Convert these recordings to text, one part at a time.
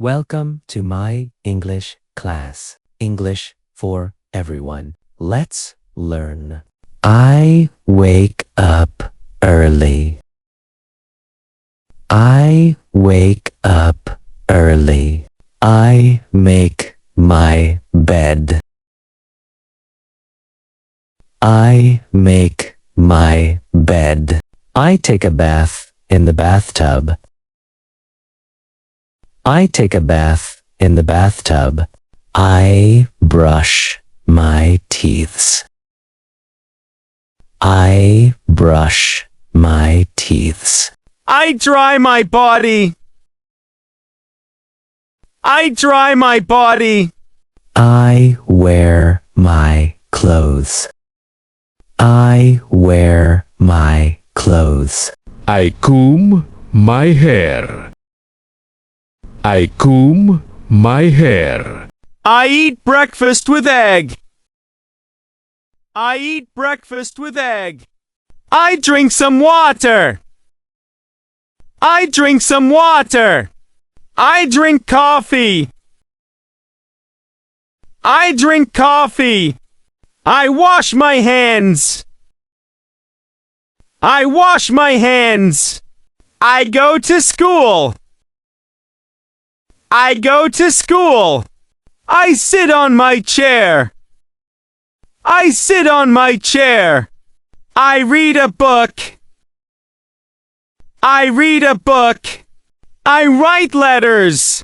Welcome to my English class. English for everyone. Let's learn. I wake up early. I wake up early. I make my bed. I make my bed. I take a bath in the bathtub. I take a bath in the bathtub. I brush my teeth. I brush my teeth. I dry my body. I dry my body. I wear my clothes. I wear my clothes. I comb my hair. I comb my hair. I eat breakfast with egg. I eat breakfast with egg. I drink some water. I drink some water. I drink coffee. I drink coffee. I wash my hands. I wash my hands. I go to school. I go to school. I sit on my chair. I sit on my chair. I read a book. I read a book. I write letters.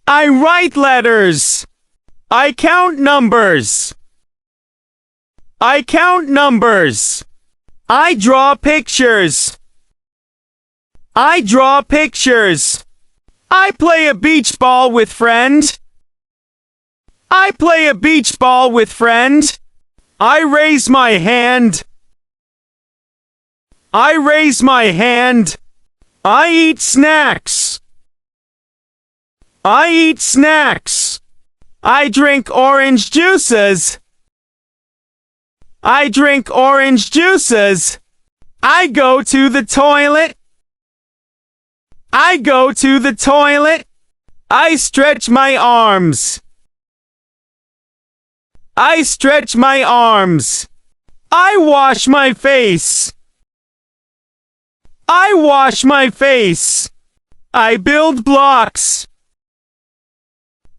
I write letters. I count numbers. I count numbers. I draw pictures. I draw pictures. I play a beach ball with friend. I play a beach ball with friend. I raise my hand. I raise my hand. I eat snacks. I eat snacks. I drink orange juices. I drink orange juices. I go to the toilet. I go to the toilet. I stretch my arms. I stretch my arms. I wash my face. I wash my face. I build blocks.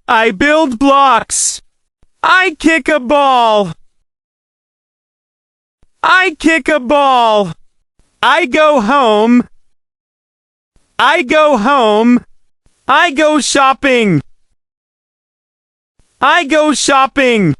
I build blocks. I kick a ball. I kick a ball. I go home. I go home. I go shopping. I go shopping.